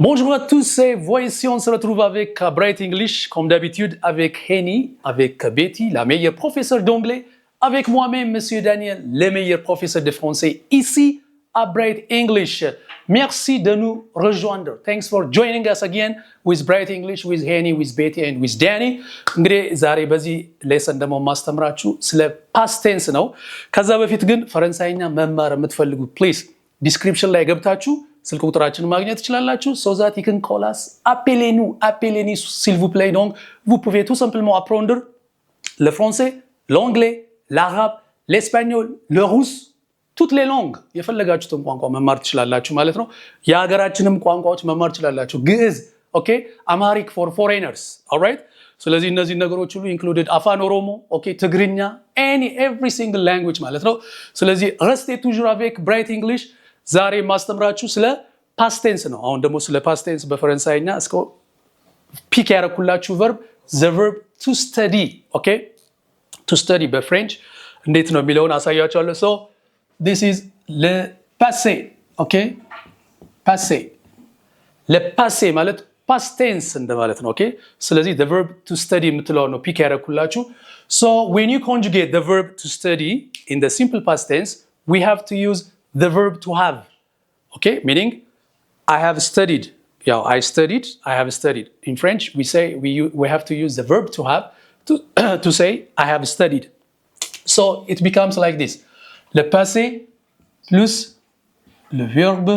Bonjour à tous, et voici on se retrouve avec Bright English, comme d'habitude avec Henny, avec Betty, la meilleure professeure d'anglais, avec moi-même, Monsieur Daniel, le meilleur professeur de français, ici à Bright English. Merci de nous rejoindre. Thanks for joining us again with Bright English, with Henny, with Betty and with Danny. እንግዲህ ዛሬ በዚህ ሌሰን ደግሞ ማስተምራችሁ ስለ past tense ነው። ከዛ በፊት ግን ፈረንሳይኛ መማር የምትፈልጉ ፕሊዝ ዲስክሪፕሽን ላይ ገብታችሁ ስልክ ቁጥራችንን ማግኘት ትችላላችሁ so that you can call us appelez-nous s'il vous plaît. Donc vous pouvez tout simplement apprendre le français, l'anglais, l'arabe, l'espagnol, le russe, toutes les langues የፈለጋችሁትን ቋንቋ መማር ትችላላችሁ ማለት ነው። የሀገራችንም ቋንቋዎች መማር ትችላላችሁ። ግዕዝ ኦኬ፣ Amharic for foreigners, all right? ስለዚህ እነዚህ ነገሮች ሁሉ included አፋን ኦሮሞ ኦኬ፣ ትግርኛ every single language ማለት ነው። ስለዚህ restez toujours avec Bright English። ዛሬ ማስተምራችሁ ስለ past tense ነው። አሁን ደግሞ ስለ past tense በፈረንሳይኛ እስከ ፒክ ያረኩላችሁ verb the verb to study ኦኬ፣ to study በፍሬንች እንዴት ነው የሚለውን አሳያችኋለሁ። so this is le passé ኦኬ፣ passé le passé ማለት past tense እንደማለት ነው ኦኬ። ስለዚህ the verb to study የምትለው ነው ፒክ ያረኩላችሁ። so when you conjugate the verb to study in the simple past tense we have to use the verb to have, okay, meaning I have studied. Yeah, I studied, I have studied. In French, we have to use the verb to have to say I have studied. So it becomes like this: le passé plus le verbe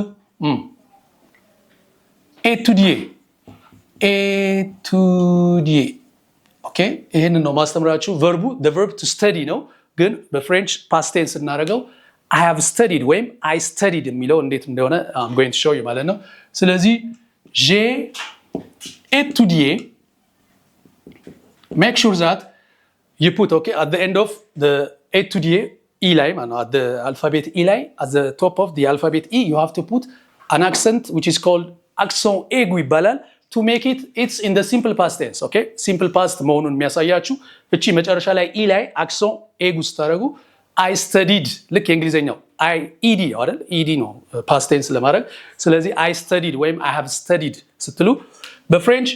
étudier. Étudier. Okay? ይሄንን ነው ማስተምራችሁ። verb the verb to study ነው፣ ግን በፍሬንች past tense እናደርገው I have studied ወይም I studied የሚለው እንዴት እንደሆነ I'm going to show you ማለት ነው። ስለዚህ j'ai étudié, make sure that you put okay at the end of the étudier e ላይ ማለት ነው, at the alphabet e ላይ at the top of the alphabet e you have to put an accent which is called accent aigu ይባላል to make it's in the simple past tense okay simple past መሆኑን የሚያሳያችሁ እቺ መጨረሻ ላይ e ላይ accent aigu ስታደርጉ I studied ልክ የእንግሊዘኛው I ed አይደል ed ነው past tense ለማድረግ ስለዚህ I studied ወይም I have studied ስትሉ በፍሬንች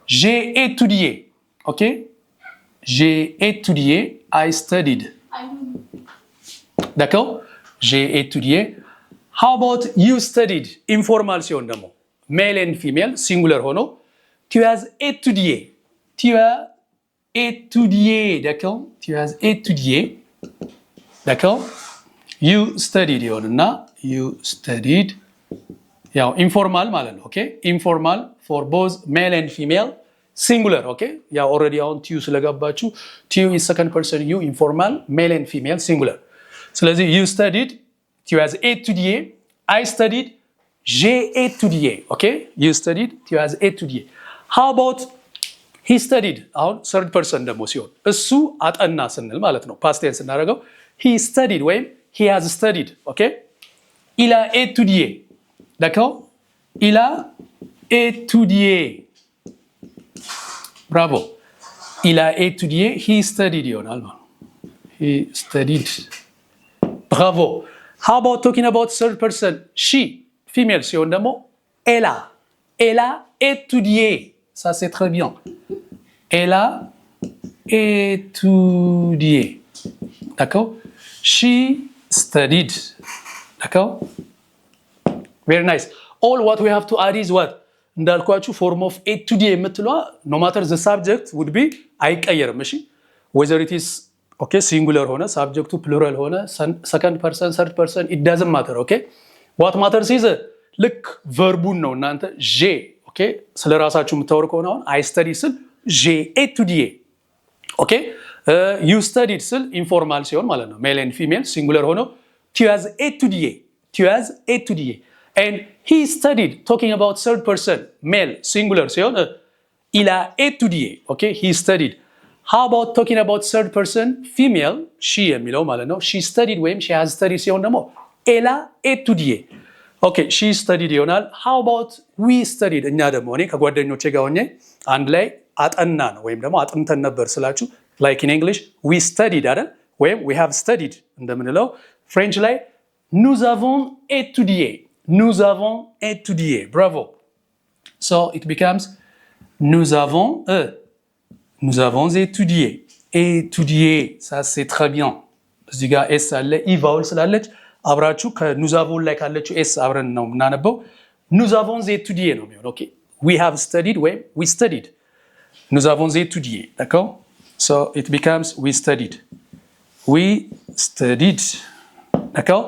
j'ai étudié ኦኬ j'ai étudié I studied d'accord j'ai étudié how about you studied ኢንፎርማል ሲሆን ደግሞ ሜል ኤንድ ፊሜል ሲንጉለር ሆኖ tu as étudié d'accord tu as étudié d'accord you studied ይሆንና you studied ያው ኢንፎርማል ማለት ነው ኦኬ ኢንፎርማል for both male and female singular ኦኬ ያው already አሁን ቱ ስለገባችሁ ቱ is second person you informal male and female singular ስለዚህ you studied tu as étudié I studied j'ai étudié okay you studied tu as étudié how about he studied አሁን third person ደግሞ ሲሆን እሱ አጠና ስንል ማለት ነው past tense እናደርገው he studied ወይም he has studied okay il a étudié d'accord il a étudié bravo il a étudié he studied ይሆናል ማለት he studied bravo how about talking about third person she female ሲሆን ደግሞ elle a étudié ça c'est très bien elle a étudié d'accord she studied d'accord very nice all what we have to add is what እንዳልኳችሁ form of étudier የምትለዋ no matter the subject would be አይቀየርም እሺ whether it is okay singular ሆነ subject plural ሆነ second person third person it doesn't matter okay what matters is ልክ verb-ን ነው እናንተ j'ai okay ስለራሳችሁ የምታወሩ ከሆነ አሁን I study ስል j'ai étudié okay you studied ስል ኢንፎርማል ሲሆን ማለት ነው ሜል ኤንድ ፊሜል ሲንጉለር ሆኖ tu as étudié and he studied talking about third person male singular ሲሆን il a étudié okay he studied how about talking about third person female she የሚለው ማለት ነው she studied ወይም she has studied ሲሆን ደግሞ elle a étudié okay she studied ይሆናል how about we studied እኛ ደግሞ እኔ ከጓደኞቼ ጋር ሆኜ አንድ ላይ አጠናን ወይም ደግሞ አጥንተን ነበር ስላችሁ like in English we studied አይደል ወይም we have studied እንደምንለው ፍሬንች ላይ nous avons étudié bravo So it becomes nous avons étudié. Étudier, ça c'est très bien. እዚህ ጋር ኤስ አለ ኢ ቫውል ስላለች አብራችሁ ከኑዝ አቮን ላይ ካለችው ኤስ አብረን ነው የምናነበው። nous avons étudié ነው የሚሆነው። ኦኬ we have studied ወይም we studied. nous avons étudié, d'accord? So it becomes we studied. We studied. d'accord?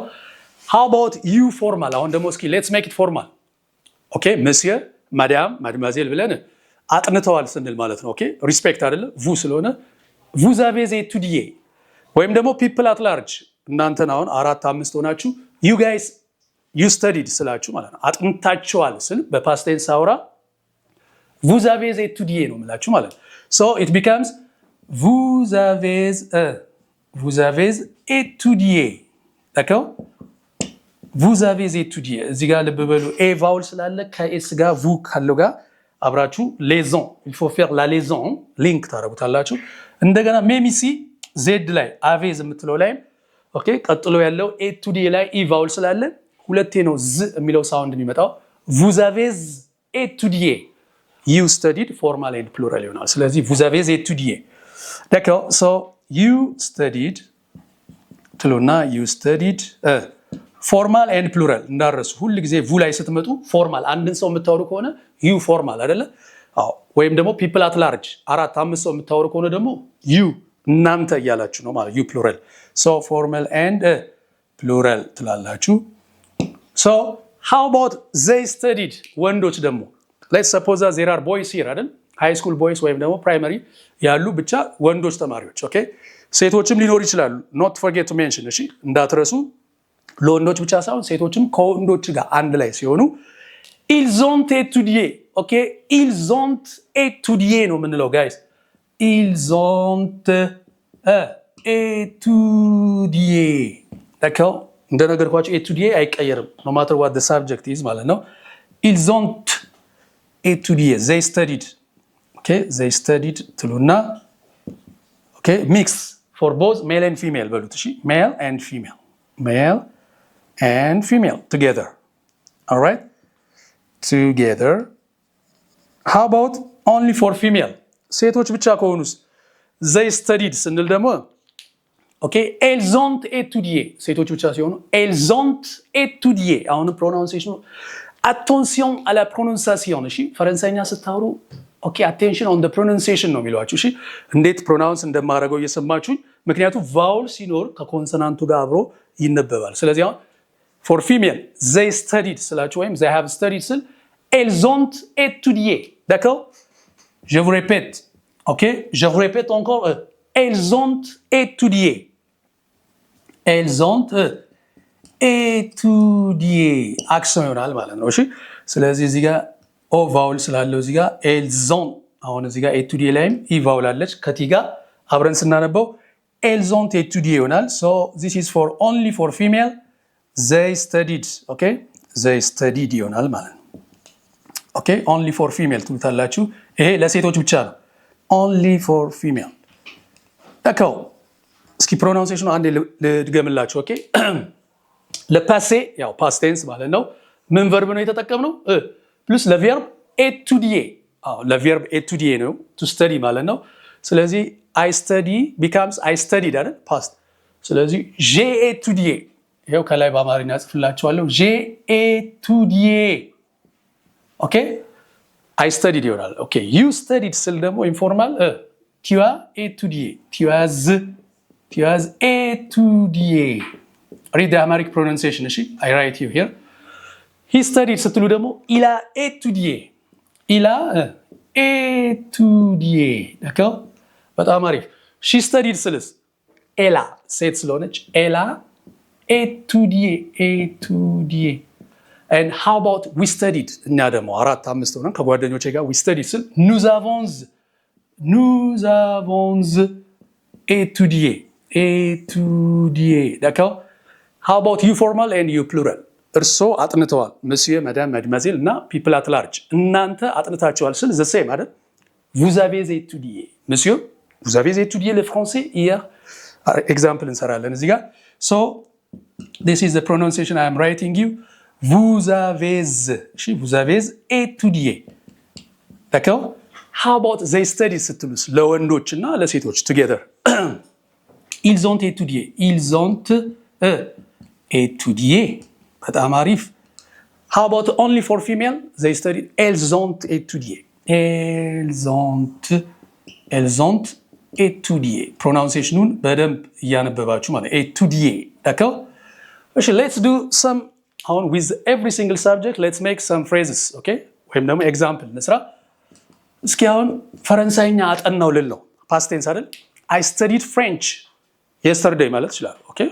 How about you formal? አሁን ደግሞ እስኪ let's make it formal. ኦኬ monsieur, madame, mademoiselle ብለን አጥንተዋል ስንል ማለት ነው። ኦኬ ሪስፔክት አይደለ vous ስለሆነ vous avez étudié ወይም ደግሞ people at large እናንተን አሁን 4-5 ሆናችሁ you guys you studied ስላችሁ ማለት ነው። አጥንታችኋል ስል በፓስት ቴንስ አውራ vous avez étudié ነው የምላችሁ ማለት ነው። so it becomes vous avez étudié. d'accord? vous avez étudié እዚህ ጋር ልብ በሉ ኤ ቫውል ስላለ ከኤስ ጋር vous ካለው ጋር አብራችሁ ሌዞን il faut faire la liaison ሊንክ ታረጉታላችሁ። እንደገና ሜም ኢሲ ዜድ ላይ አቬዝ የምትለው ላይ ኦኬ ቀጥሎ ያለው ኤ ቱ ዲ ላይ ኢ ቫውል ስላለ ሁለቴ ነው ዝ የሚለው ሳውንድ የሚመጣው vous avez étudié. you studied formal and plural ይሆናል። ስለዚህ vous avez étudié. d'accord? so you studied ትሉና you studied ፎርማል ኤንድ ፕሉራል እንዳረሱ ሁሉ ጊዜ vu ላይ ስትመጡ ፎርማል አንድን ሰው የምታወሩ ከሆነ you ፎርማል አይደለ? አዎ ወይም ደግሞ people at large 4-5 ሰው የምታወሩ ከሆነ ደግሞ you እናንተ እያላችሁ ነው ማለት you plural. so formal and plural ትላላችሁ። so how about they studied? ወንዶች ደግሞ let's suppose that there are boys here አይደል? high school boys ወይም ደግሞ primary ያሉ ብቻ ወንዶች ተማሪዎች ኦኬ ሴቶችም ሊኖር ይችላሉ not forget to mention እሺ እንዳትረሱ ለወንዶች ብቻ ሳይሆን ሴቶችም ከወንዶች ጋር አንድ ላይ ሲሆኑ ils ont étudié. ኦኬ ils ont étudié ነው የምንለው ጋይስ ils ont étudié. d'accord? እንደነገርኳችሁ étudié አይቀየርም no matter what the subject is ማለት ነው። ils ont étudié. they studied. okay they studied ትሉና ኦኬ mix for both male and female በሉት እሺ male and female together. all right? together. how about only for female? ሴቶች ብቻ ከሆኑስ they studied ስንል ደግሞ ኦኬ elles ont étudié ሴቶች ብቻ ሲሆኑ elles ont étudié አሁን pronunciation attention à la prononciation እሺ ፈረንሳይኛ ስታወሩ ኦኬ attention on the pronunciation ነው የሚሏችሁ እሺ እንዴት ፕሮናውንስ እንደማደርገው እየሰማችሁኝ ምክንያቱም ቫውል ሲኖር ከኮንሶናንቱ ጋር አብሮ ይነበባል። ስለዚህ አሁን for female they studied ስላችሁ ወይም they have studied ስል elles ont étudié. d'accord? je vous répète. ok je vous répète encore elles ont étudié. elles ont étudié አክሰን ይሆናል ማለት ነው። እሺ ስለዚህ እዚህ ጋር ኦ ቫውል ስላለው እዚህ ጋር elles ont አሁን እዚህ ጋር étudié ላይም ኢ ቫውል አለች ከቲ ጋር አብረን ስናነበው elles ont étudié ይሆናል። so this is for only for female they studied. okay they studied ይሆናል ማለት ነው። okay only for female ትሉታላችሁ ይሄ ለሴቶች ብቻ ነው only for female. d'accord? እስኪ pronunciation አንዴ ልድገምላችሁ። ኦኬ ለፓሴ ያው past tense ማለት ነው ምን verb ነው የተጠቀምነው plus le verbe étudier. le verbe étudier ነው to study ማለት ነው። ስለዚህ I study becomes I studied አይደል past። ስለዚህ j'ai étudié ይሄው ከላይ በአማርኛ ጽፍላችኋለሁ j'ai étudié. ኦኬ I studied ይሆናል። ኦኬ you studied ስል ደግሞ ኢንፎርማል tu as étudié tu as étudié. read the Amharic pronunciation እሺ I write you here. he studied ስትሉ ደግሞ il a étudié d'accord? በጣም አሪፍ። she studied ስልስ ኤላ ሴት ስለሆነች ኤላ étudié. and how about we studied? እኛ ደግሞ 4-5 ሆነን ከጓደኞቼ ጋር we studied ስል nous avons étudié. d'accord? how about you formal and you plural? እርሶ አጥንተዋል monsieur madame mademoiselle እና people at large እናንተ አጥንታችኋል ስል the same አይደል? vous avez étudié. monsieur vous avez étudié le français hier? example እንሰራለን እዚህ ጋር so this is the pronunciation I am writing you. vous avez étudié. d'accord? How about they studied ስትሉስ ለወንዶችና ለሴቶች together? Ils ont étudié. Ils ont étudié. በጣም አሪፍ። How about only for female? They studied. Elles ont étudié. Elles ont étudié. Pronunciation በደንብ እያነበባችሁ ማለት étudier. d'accord? Okay, let's do some with every single subject. Let's make some phrases, okay? ወይም ደግሞ example እንስራ። እስኪ አሁን ፈረንሳይኛ አጠናው ልል ነው። past tense አይደል? I studied French yesterday ማለት ይችላል። okay?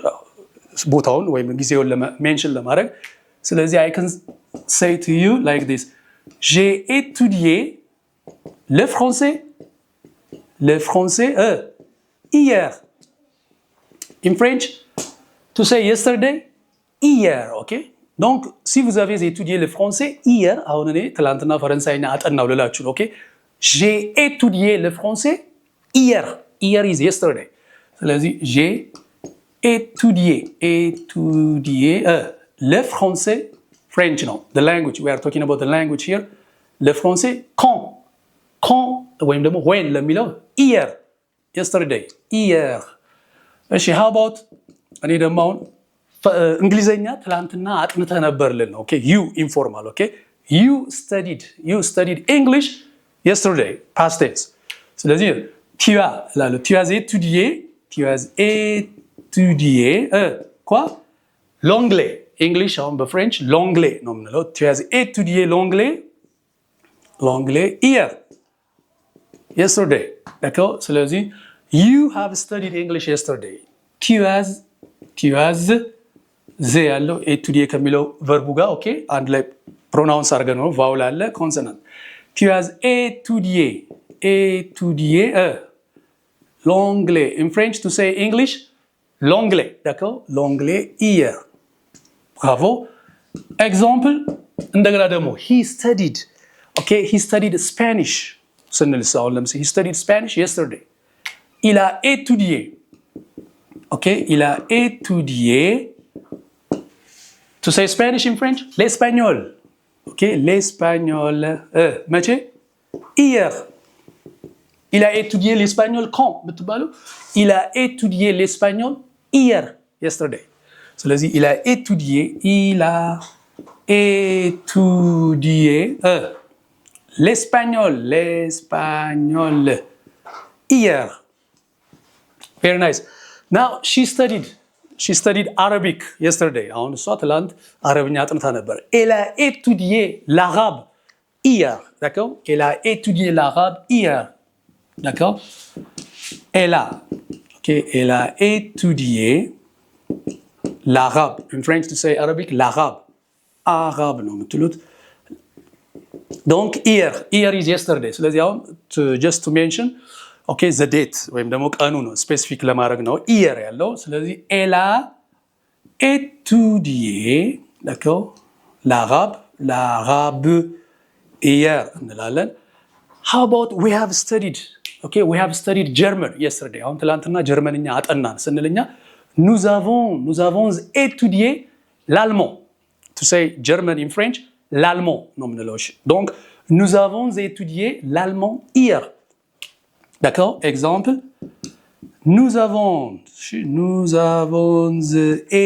ቦታውን ወይም ጊዜውን ሜንሽን ለማድረግ ስለዚህ I can say to you like this. J'ai étudié le français hier. In French, to say yesterday, hier, okay? Donc, si vous avez étudié le français hier, አሁን እኔ ትላንትና ፈረንሳይኛ አጠናው ልላችሁ ነው። okay? J'ai étudié le français hier. Hier is yesterday. ስለዚህ j'ai étudié le français, French ነው. The language, we are talking about the language here. Le français, quand ወይም ደግሞ when ለሚለው hier, yesterday, hier. እሺ how about እኔ ደግሞ አሁን እንግሊዘኛ ትላንትና አጥንተህ ነበር ልል ነው። okay? You informal, okay? You studied English yesterday, past tense. ስለዚህ tu as étudié quoi? L'anglais. English አሁን በፍሬንች l'anglais ነው የምንለው። tu as étudié l'anglais hier, yesterday. d'accord? ስለዚህ you have studied English yesterday. tu as ዘ ያለው étudier ከሚለው ቨርቡ ጋር ኦኬ አንድ ላይ ፕሮናውንስ አድርገን ነው ቫውል አለ ኮንሶናንት tu as étudié l'anglais. In French to say English l'anglais, d'accord? l'anglais hier. bravo. Example እንደገና ደግሞ he studied Spanish ስንልስ አሁን ለምሳሌ he studied Spanish yesterday. il a étudié to say Spanish in French l'espagnol. l'espagnol መቼ? hier. il a étudié l'espagnol quand ብትባሉ il a étudié l'espagnol hier, yesterday. ስለዚህ il a étudié l'espagnol hier. very nice. now she studied Arabic yesterday. አሁን እሷ ትላንት አረብኛ አጥንታ ነበር። elle a étudié l'arabe hier. d'accord? elle a étudié l'arabe hier. d'accord? elle a étudié l'arabe. In French to say Arabic, arabe ነው የምትሉት። donc here is yesterday. ስለዚህ አሁን just to mention the date ወይም ደግሞ ቀኑ ነው ስፔሲፊክ ለማድረግ ነው here ያለው። ስለዚህ elle a étudié d'accord l'arabe hier እንላለን። how about we have studied German yesterday. አሁን ትላንትና ጀርመንኛ አጠናን ስንልኛ nous avons étudié l'allemand. to say German in French l'allemand ነው የምንለው። donc nous avons étudié l'allemand hier. d'accord? exemple nous avons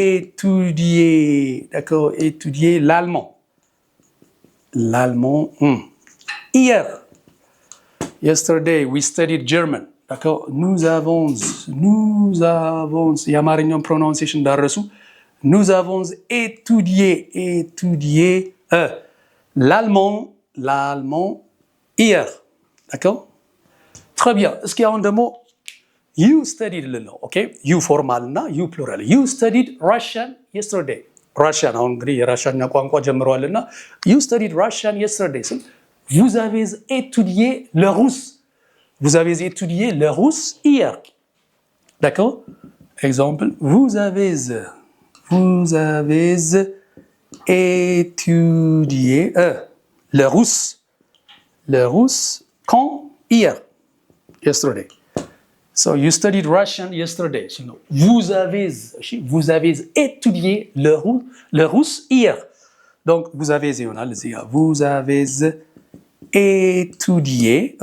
étudié l'allemand hier. yesterday we studied German. d'accord? nous avons የአማርኛውን ፕሮናንሴሽን እንዳረሱ nous avons étudié l'allemand hier. d'accord? très bien. እስኪ አሁን ደግሞ you studied ልለው ኦኬ you ፎርማል እና you plural. you studied Russian yesterday. Russian አሁን እንግዲህ የራሻኛ ቋንቋ ጀምረዋልና you studied Russian yesterday. vous avez étudié le russe hier. d'accord? exemple vous avez étudié le russe quand? hier, yesterday. so you studied Russian yesterday. vous avez étudié le russe hier. donc vous avez ይሆናል እዚህ ጋር vous avez étudié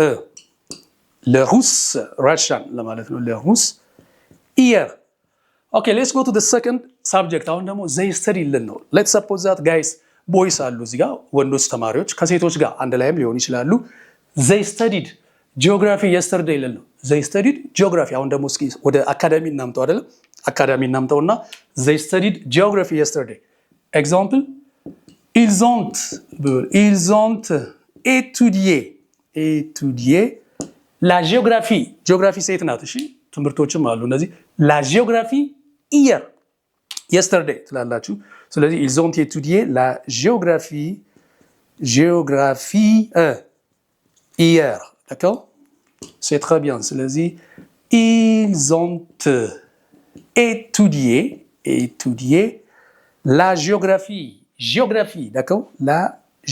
le russe Russian ለማለት ነው ለሩስ hier okay let's go to the second subject አሁን ደግሞ they study ልን ነው let's suppose that guys boys አሉ እዚህ ጋር ወንዶች ተማሪዎች ከሴቶች ጋር አንድ ላይም ሊሆን ይችላሉ they studied geography yesterday ልን ነው they studied geography አሁን ደግሞ እስኪ ወደ አካዳሚ እናምጣው አይደል አካዳሚ እናምጣውና they studied geography yesterday example ils ont étudié la géographie ሴት ናት እሺ ትምህርቶችም አሉ እነዚህ la géographie hier yesterday ትላላችሁ ስለዚህ ils ont étudié la géographie hier d'accord c'est très bien ስለዚህ ils ont étudié la géographie d'accord la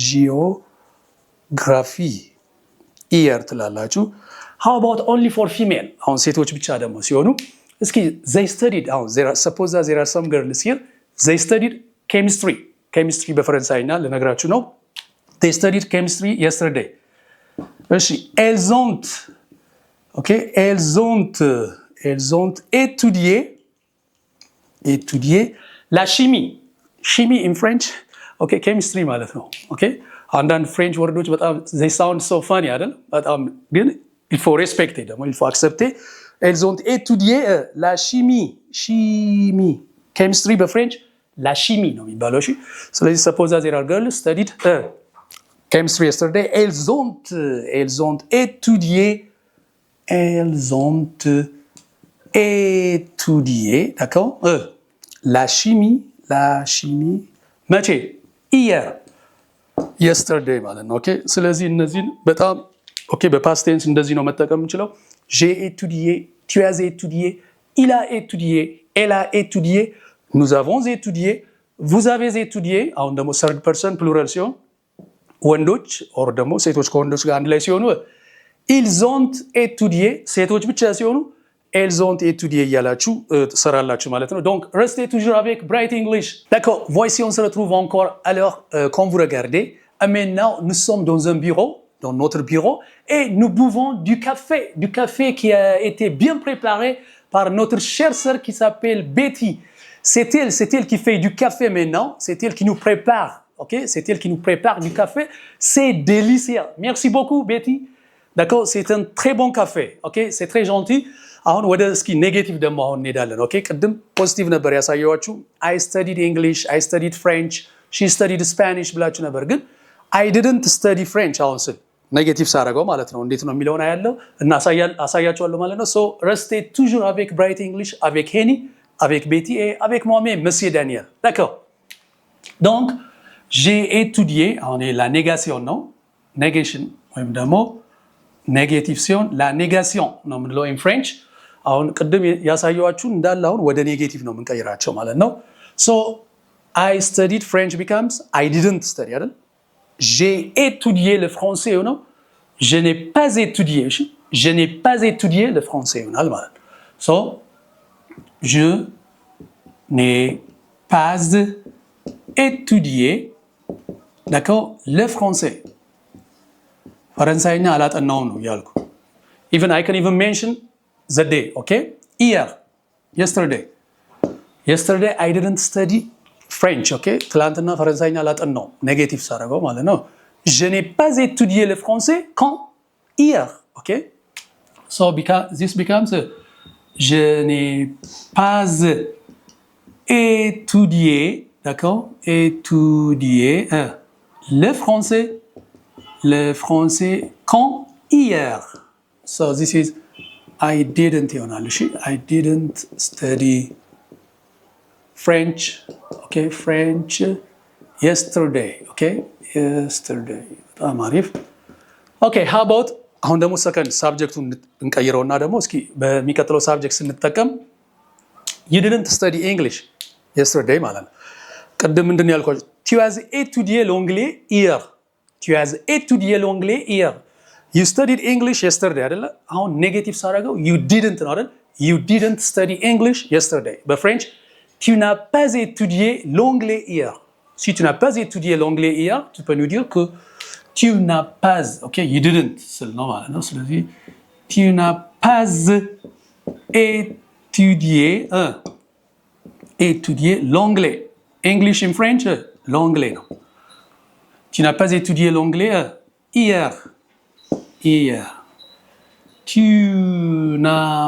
géographie hier ትላላችሁ how about only for female አሁን ሴቶች ብቻ ደግሞ ሲሆኑ እስኪ they studied አሁን suppose that there are some girls here they studied chemistry በፈረንሳይኛ ልነግራችሁ ነው they studied chemistry yesterday እሺ elles ont étudié la chimie in French okay chemistry ማለት ነው okay አንዳንድ ፍሬንች ወርዶች በጣም they sound so funny አይደል በጣም ግን il faut respecter ደግሞ il faut accepter elles ont étudié la chimie chemistry በፍሬንች la chimie ነው የሚባለው እሺ ስለዚህ suppose that there are girls studied chemistry yesterday elles ont étudié d'accord la chimie መቼ hier yesterday ማለት ነው ኦኬ ስለዚህ እነዚህን በጣም ኦኬ በፓስት ቴንስ እንደዚህ ነው መጠቀም እንችላለን j'ai étudié tu as étudié il a étudié elle a étudié nous avons étudié vous avez étudié አሁን ደግሞ third person plural ሲሆን ወንዶች or ደግሞ ሴቶች ከወንዶች ጋር አንድ ላይ ሲሆኑ ils ont étudié ሴቶች ብቻ ሲሆኑ elles ont étudié ያላችሁ ተሰራላችሁ ማለት ነው donc restez toujours avec Bright English d'accord voici on se retrouve encore alors quand vous regardez maintenant nous sommes dans un bureau dans notre bureau et nous buvons du café qui a été bien préparé par notre chère sœur qui s'appelle Betty c'est elle qui fait du café maintenant c'est elle qui nous prépare OK c'est elle qui nous prépare du café c'est délicieux merci beaucoup Betty d'accord c'est un très bon café OK c'est très gentil አሁን ወደ እስኪ ኔጌቲቭ ደግሞ አሁን እንሄዳለን ኦኬ ቅድም ፖዚቲቭ ነበር ያሳየዋችሁ I studied English I studied French she studied Spanish ብላችሁ ነበር ግን I didn't study French አሁን ስል ኔጌቲቭ ሳረጋው ማለት ነው እንዴት ነው የሚለውን ያለው እና አሳያችኋለሁ ማለት ነው so restez toujours avec Bright English avec Henny avec Betty et avec moi-même monsieur Daniel d'accord donc j'ai étudié on est la négation non negation ወይም ደግሞ ኔጌቲቭ ሲሆን la négation ነው የምንለው in French አሁን ቅድም ያሳየዋችሁ እንዳለ አሁን ወደ ኔጌቲቭ ነው የምንቀይራቸው ማለት ነው so I studied French becomes I didn't study አይደል j'ai étudié le français ou non je n'ai pas étudié le français ይሆናል ማለት so je n'ai pas étudié d'accord le français ፈረንሳይኛ አላጠናውም ነው ያልኩ even I can even mention the day okay hier yesterday I didn't study French okay ትላንትና ፈረንሳይኛ አላጠናው ኔጌቲቭ ሳረጋው ማለት ነው je n'ai pas étudié le français quand hier okay so this becomes je n'ai pas étudié d'accord étudié le français quand hier so this is I didn't ይሆናል እሺ I didn't study French okay French yesterday okay በጣም አሪፍ okay how about አሁን ደግሞ ሰከንድ ሳብጀክቱን እንቀይረውና ደግሞ እስኪ በሚቀጥለው ሳብጀክት ስንጠቀም you didn't study English yesterday ማለት ነው ቅድም ምንድነው ያልኳችሁ tu as étudié l'anglais hier you studied English yesterday አይደለ አሁን ኔጌቲቭ ሳረጋው you didn't ነው አይደል you didn't study English yesterday በፍሬንች tu n'as pas étudié l'anglais hier si tu n'as pas étudié l'anglais hier tu peux nous dire que tu n'as pas, ok, you didn't ስል ነው ማለት ነው። ስለዚህ tu n'as pas étudié l'anglais. English in French, l'anglais ነው። Tu n'as pas étudié l'anglais hier. Tu n'as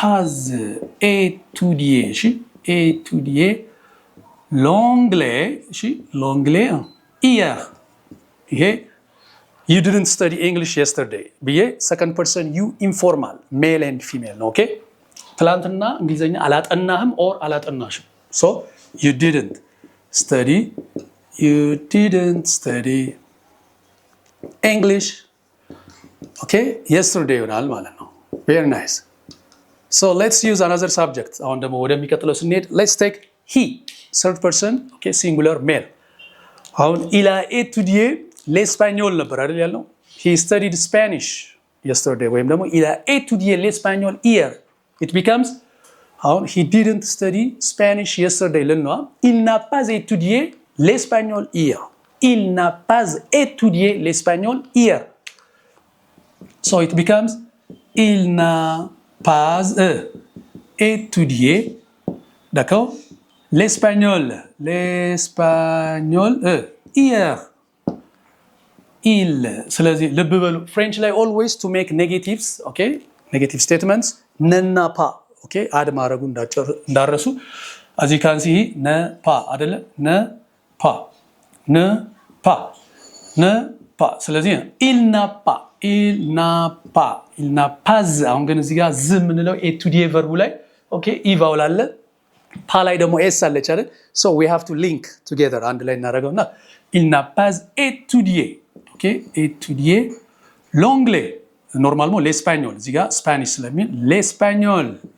pas étudié l'anglais hier. Okay? You didn't study English yesterday. ብዬ second person you informal male and female ነው። okay? ትላንትና እንግሊዘኛ አላጠናህም or አላጠናሽም። So you didn't study English. Okay? yesterday ይሆናል ማለት ነው። Very nice. So let's use another subject. አሁን ደግሞ ወደሚቀጥለው ስንሄድ let's take he third person, okay, singular male. አሁን il a étudié l'espagnol ነበር አይደል ያልነው? He studied Spanish yesterday ወይም ደግሞ il a étudié l'espagnol hier. It becomes አሁን he didn't study Spanish yesterday ልንነዋ il n'a pas étudié l'espagnol hier. Il n'a pas étudié l'espagnol hier. So it becomes il n'a pas étudié, d'accord, l'espagnol hier. Il ስለዚህ ልብ በሉ ፍሬንች ላይ always to make negatives, okay, negative statements ነና ፓ okay አድ ማድረጉ እንዳረሱ as you can see ነ ፓ አይደለ ነ ፓ ስለዚህ il n'a pas አሁን ግን እዚህ ጋር ዝ ምንለው étudier verb ላይ okay ኢቫውል አለ ፓ ላይ ደግሞ ኤስ አለች አይደል so we have to link together አንድ ላይ እናደርገውና il n'a pas étudié, okay, étudier l'anglais normalement l'espagnol እዚህ ጋር ስፓኒሽ ስለሚል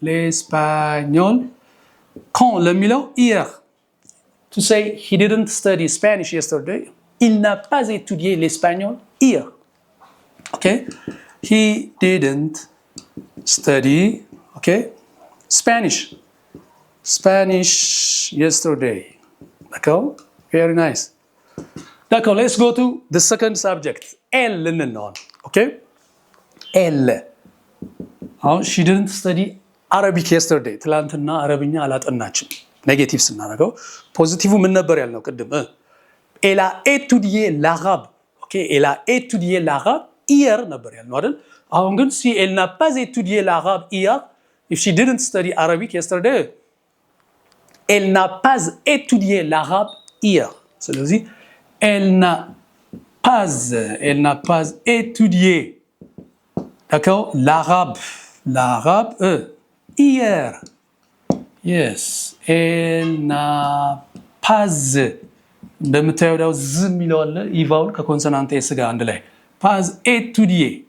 l'espagnol quand ለሚለው hier to say he didn't study Spanish yesterday il n'a pas étudié l'espagnol hier. Okay, he didn't study, okay, Spanish yesterday. D'accord, very nice. D'accord, let's go to the second subject. Elle ልንለው okay, elle. she didn't study Arabic yesterday. ትላንትና አረብኛ አላጠናችም። ኔጌቲቭ ስናደርገው ፖዚቲቭ ምን ነበር ያልነው ቅድም? elle a étudié l'arabe. Okay, elle a étudié l'arabe hier ነበር ያልነው አይደል? አሁን ግን si elle n'a pas étudié l'arabe hier, if she didn't study Arabic yesterday, elle n'a pas étudié l'arabe hier. ስለዚህ elle n'a pas étudié, d'accord, l'arabe hier. Yes, elle n'a pas እንደምታየው ዳው ዝም ይለዋል ኢቫውል ከኮንሶናንት ኤስ ጋር አንድ ላይ pas étudier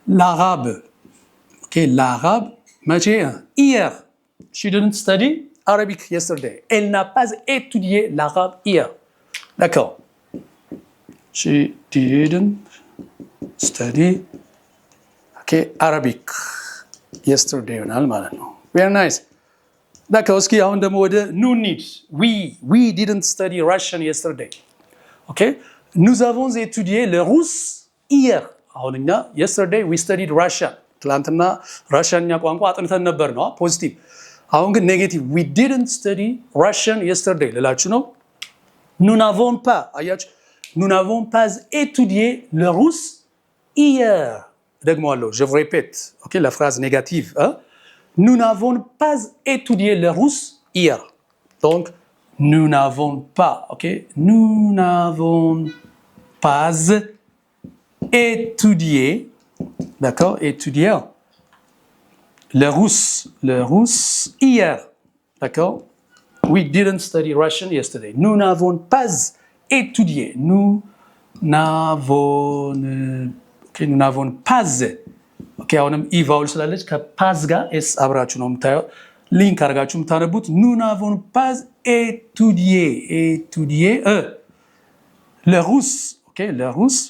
l'arabe. Okay, l'arabe መቼ? hier. She didn't study Arabic yesterday. Elle n'a pas étudié l'arabe hier. D'accord. She didn't study, okay, Arabic yesterday ይሆናል ማለት ነው። Very nice. D'accord. እስኪ አሁን ደግሞ ወደ nous need. We didn't study Russian yesterday. Okay. Nous avons étudié le russe hier. አሁን እኛ yesterday we studied Russian. ትላንትና ራሽያኛ ቋንቋ አጥንተን ነበር ነው ፖዚቲቭ። አሁን ግን ኔጌቲቭ we didn't study Russian yesterday ልላችሁ ነው። nous n'avons pas አያችሁ nous n'avons pas étudié le russe hier. ደግሞአለሁ je vous répète, okay, la phrase négative, hein? Nous n'avons pas étudié le russe hier. Donc nous n'avons pas, okay, nous n'avons pas étudié, d'accord, étudier le russe hier, d'accord. We didn't study Russian yesterday. Nous n'avons pas étudié, nous n'avons pas, okay, አሁንም ኢቫውል ስላለች ከፓዝ ጋር ኤስ አብራችሁ ነው የምታየው ሊንክ አድርጋችሁ የምታነቡት nous n'avons pas étudié le russe, okay, le russe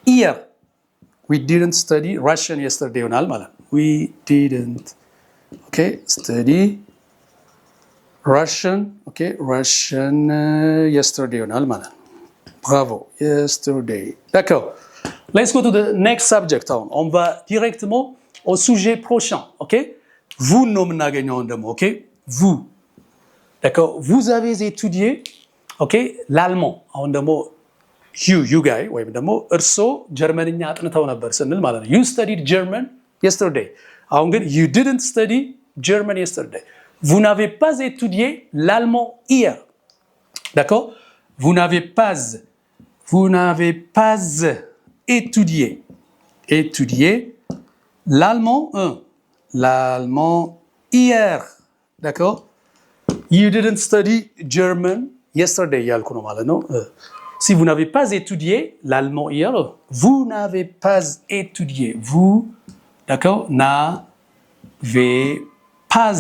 hier. We didn't study Russian yesterday ይሆናል ማለት ነው። We didn't, okay, study Russian, okay, Russian yesterday ይሆናል ማለት ነው። Bravo. Yesterday. D'accord. Let's go to the next subject. On va directement au sujet prochain. OK? Vous nomme OK? Vous. D'accord? Vous avez étudié, OK? L'allemand. You guy. ወይ ደግሞ እርሶ ጀርመንኛ አጥንተው ነበር ስንል ማለት ነው። You studied German yesterday. አሁን ግን you didn't study German yesterday. Vous n'avez pas étudié l'allemand hier. D'accord? Vous n'avez pas étudié l'allemand hier. D'accord? You didn't study German yesterday ያልኩ ነው ማለት ነው። Si vous n'avez pas étudié l'allemand hier, vous n'avez pas étudié. Vous, d'accord? N'avez pas.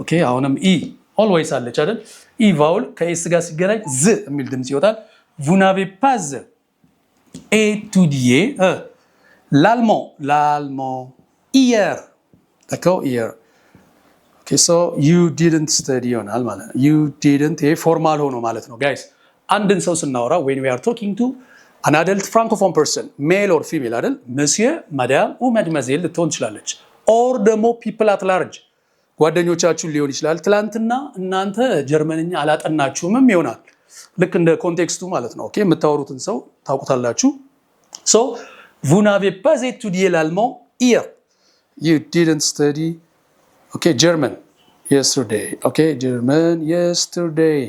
OK? አሁንም ኢ always አለች አይደል? ኢ ቫውል ከኤስ ጋር ሲገናኝ ዝ የሚል ድምጽ ይወጣል። Vous n'avez pas étudié l'allemand hier. D'accord? Hier. Okay, so you didn't study ይሆናል ማለት ነው። You didn't ፎርማል ሆኖ ማለት ነው guys. አንድን ሰው ስናወራ when we are talking to an adult francophone person, male or female አይደል? monsieur, madame ou mademoiselle ልትሆን ትችላለች። or ደግሞ people at large ጓደኞቻችሁ ሊሆን ይችላል። ትላንትና እናንተ ጀርመንኛ አላጠናችሁምም ይሆናል። ልክ እንደ ኮንቴክስቱ ማለት ነው። ኦኬ የምታወሩትን ሰው ታውቁታላችሁ። so vous n'avez pas étudié l'allemand hier. You didn't study okay German yesterday. Okay, German yesterday.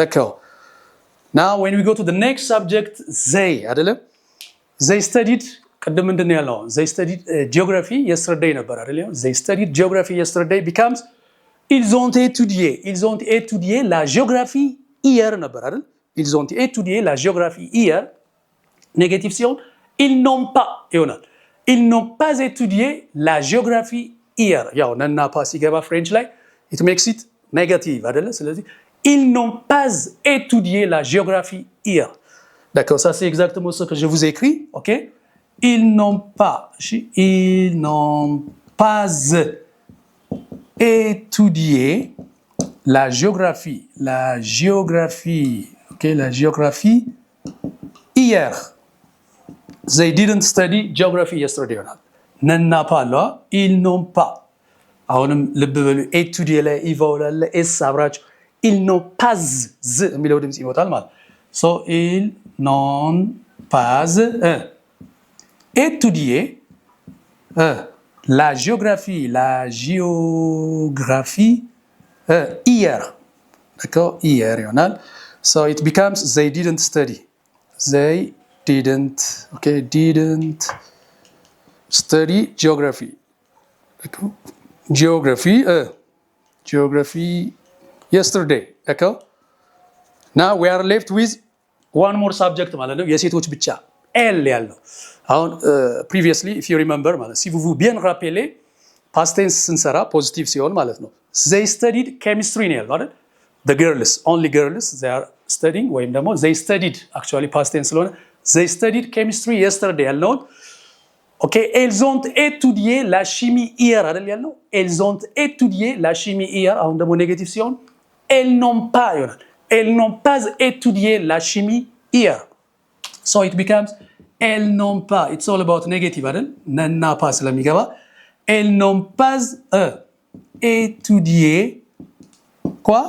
D'accord. Now when we go to the next subject, they አይደለም? They studied ቀደም ምንድነው ያለው? They studied geography yesterday ነበር አይደለም? They studied geography yesterday becomes ils ont étudié la géographie hier ነበር አይደል? Ils ont étudié la géographie hier. négatif ሲሆን ils n'ont pas ይሆናል። Ils n'ont pas étudié la géographie hier. ያው ነና ፓስ ሲገባ ፍሬንች ላይ it makes it negative አይደለ? ስለዚህ ils n'ont pas étudié la géographie hier. D'accord, ça c'est exactement ce que je vous écris, OK? Ils n'ont pas étudié la géographie, OK, la géographie hier. They didn't study geography yesterday. Nanna pas là, ils n'ont pas. አሁንም ልብ በሉ étudier ላይ ኢቫውላል ኤስ አብራችሁ ils n'ont pas የሚለው ድምጽ ይወጣል ማለት so ils n'ont pas étudié la géographie hier. D'accord? Hier ይሆናል so it becomes they didn't study didn't study geography. Geography yesterday. D'accord? Now we are left with one more subject ማለት ነው የሴቶች ብቻ ኤል ያለው አሁን previously if you remember ማለት si vous bien rappeler past tense ስንሰራ ፖዚቲቭ ሲሆን ማለት ነው they studied chemistry ነው ያለው አይደል? the girls only girls they are studying ወይም ደግሞ they studied actually past tense ስለሆነ they studied chemistry yesterday ያለው OK, elles ont étudié la chimie hier አይደል ያለው? elles ont étudié la chimie hier አሁን ደግሞ ኔጌቲቭ ሲሆን elles n'ont pas ይሆናል። elles n'ont pas étudié la chimie hier. So it becomes elles n'ont pas. It's all about negative አይደል? ነና ፓ ስለሚገባ elles n'ont pas étudié quoi?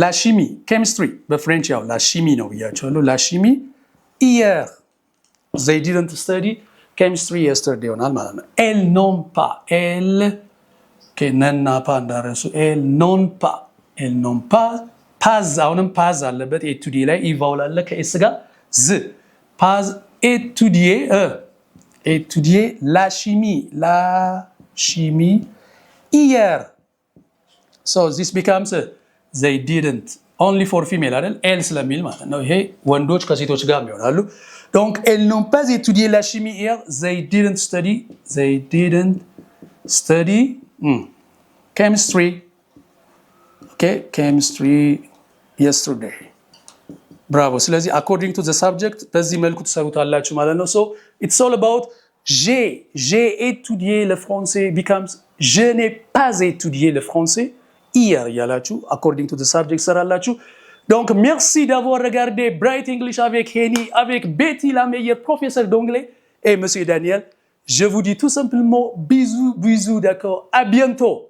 La chimie, chemistry. በፍሬንች ያው la chimie ነው ብያቸዋለሁ። la chimie hier. They didn't study chemistry yesterday ይሆናል ማለት ነው። elles n'ont pas. elles ነና ፓ እንዳረሱ elles n'ont pas ፓዝ አሁንም ፓዝ አለበት ኤቱዲ ላይ ኢቫውል አለ ከኤስ ጋር ዝ ፓዝ étudier la chimie hier. So this becomes they didn't only for female አይደል ኤል ስለሚል ማለት ነው። ይሄ ወንዶች ከሴቶች ጋር ይሆናሉ። donc elles n'ont pas étudié la chimie hier. They didn't study chemistry. Okay, chemistry yesterday. Bravo. ስለዚህ according to the subject በዚህ መልኩ ትሰሩታላችሁ ማለት ነው። So it's all about j'ai étudié le français becomes je n'ai pas étudié le français hier ያላችሁ according to the subject ሰራላችሁ። Donc, merci d'avoir regardé Bright English avec Henny, avec Betty, la meilleure professeure d'anglais, et Monsieur Daniel. Je vous dis tout simplement bisous, bisous, d'accord? À bientôt.